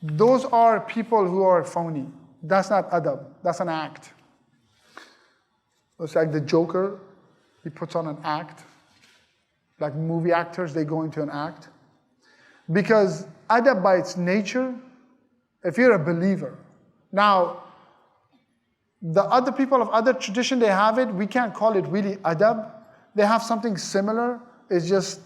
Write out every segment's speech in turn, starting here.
Those are people who are phony. That's not adab. That's an act. It's like the Joker. He puts on an act. Like movie actors, they go into an act. Because adab by its nature, if you're a believer. Now, the other people of other tradition, they have it. We can't call it really adab. They have something similar. It's just,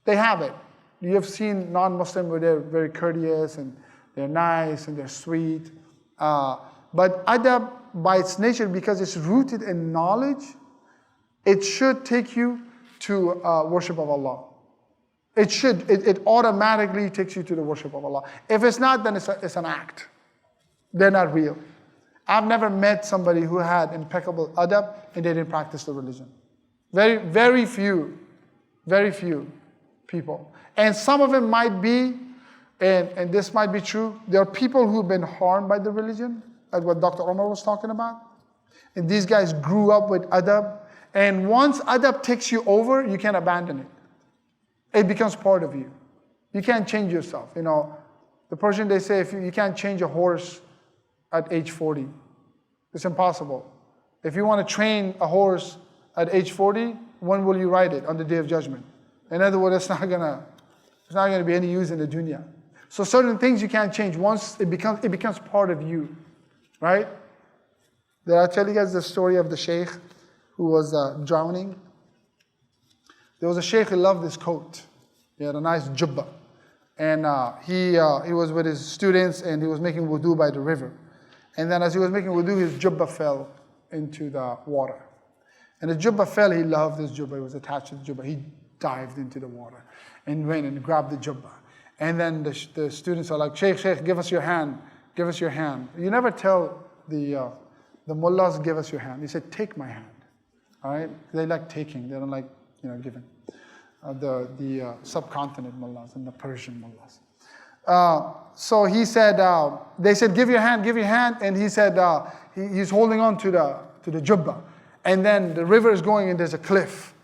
they have it. You have seen non-Muslim where they're very courteous and they're nice and they're sweet. But adab, by its nature, because it's rooted in knowledge, it should take you to worship of Allah. It should. It automatically takes you to the worship of Allah. If it's not, then it's an act. They're not real. I've never met somebody who had impeccable adab and they didn't practice the religion. Very few people. And some of them might be, and this might be true, there are people who've been harmed by the religion, like what Dr. Omar was talking about. And these guys grew up with adab. And once adab takes you over, you can't abandon it. It becomes part of you. You can't change yourself. You know, the Persian, they say, if you can't change a horse at age 40. It's impossible. If you want to train a horse at age 40, when will you ride it? On the Day of Judgment. In other words, it's not gonna be any use in the dunya. So certain things you can't change. Once it becomes part of you, right? Did I tell you guys the story of the sheikh who was drowning? There was a sheikh who loved his coat. He had a nice jubba. And he was with his students and he was making wudu by the river. And then as he was making wudu, his jubba fell into the water. And the jubba fell, he loved his jubba, it was attached to the jubba. He dived into the water and went and grabbed the jubba. And then the students are like, Sheikh, give us your hand, give us your hand. You never tell the mullahs, give us your hand. He said, take my hand. All right? They like taking, they don't like, giving. The subcontinent mullahs and the Persian mullahs. So he said, they said, give your hand, and he said, he's holding on to the jubba. And then the river is going and there's a cliff.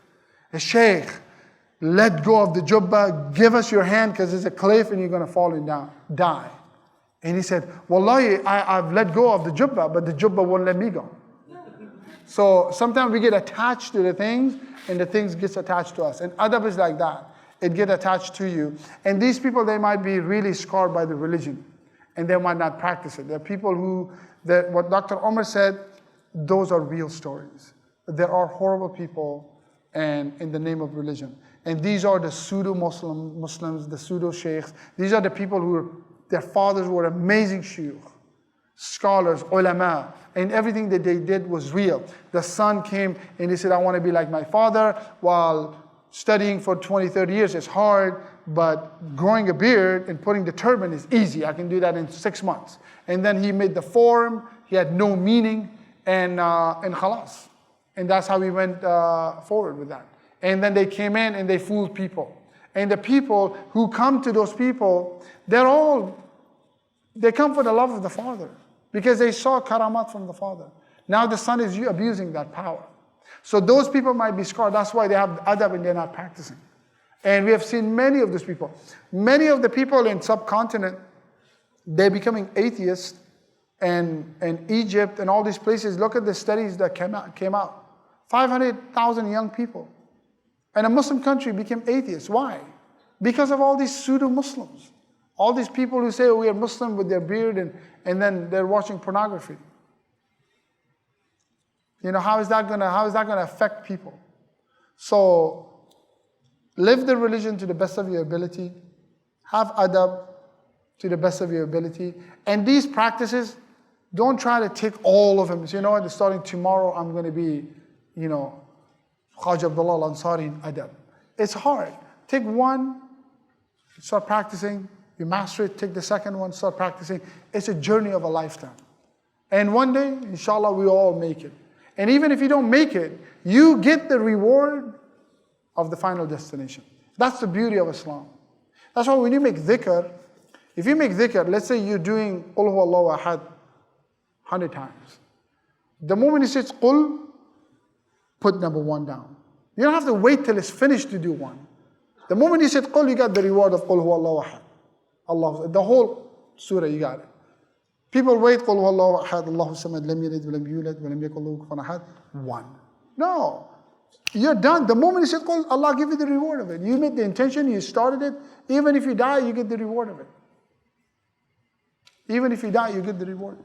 A sheikh, let go of the jubba, give us your hand because there's a cliff and you're going to fall and die. And he said, Wallahi, I've let go of the jubba, but the jubba won't let me go. So sometimes we get attached to the things and the things gets attached to us. And adab is like that. It gets attached to you. And these people, they might be really scarred by the religion and they might not practice it. There are people what Dr. Omar said, those are real stories. There are horrible people and in the name of religion. And these are the pseudo-Muslims, the pseudo-sheikhs. These are the people their fathers were amazing shuyukh, scholars, ulama, and everything that they did was real. The son came and he said, I want to be like my father, while studying for 20, 30 years is hard, but growing a beard and putting the turban is easy. I can do that in 6 months. And then he made the form, he had no meaning, and khalas. And that's how we went forward with that. And then they came in and they fooled people. And the people who come to those people, they come for the love of the father. Because they saw karamat from the father. Now the son is abusing that power. So those people might be scarred. That's why they have adab and they're not practicing. And we have seen many of those people. Many of the people in subcontinent, they're becoming atheists. And Egypt and all these places, look at the studies that came out. 500,000 young people. And a Muslim country became atheists. Why? Because of all these pseudo-Muslims. All these people who say, we are Muslim with their beard and then they're watching pornography. How is that gonna affect people? So live the religion to the best of your ability. Have adab to the best of your ability. And these practices, don't try to take all of them. So, starting tomorrow, I'm going to be, Khaja Abdullah al-Ansari in adab. It's hard. Take one, start practicing. You master it, take the second one, start practicing. It's a journey of a lifetime. And one day, inshallah, we all make it. And even if you don't make it, you get the reward of the final destination. That's the beauty of Islam. That's why when you make dhikr, if you make dhikr, let's say you're doing Qul Huwallahu Ahad 100 times. The moment he says Qul, put number 1 down. You don't have to wait till it's finished to do 1. The moment you said Qul, you got the reward of Qul Huwallahu Ahad. Allah, the whole surah, you got it. People wait, قُلْ هُوَ اللَّهُ أَحَدٌ اللَّهُ الصَّمَدُ لَمْ يَلِدْ وَلَمْ يُولَدْ وَلَمْ يَكُنْ لَهُ كُفُوًا أَحَدٌ. One. No. You're done. The moment you said Qul, Allah give you the reward of it. You made the intention, you started it. Even if you die, you get the reward of it. Even if you die, you get the reward.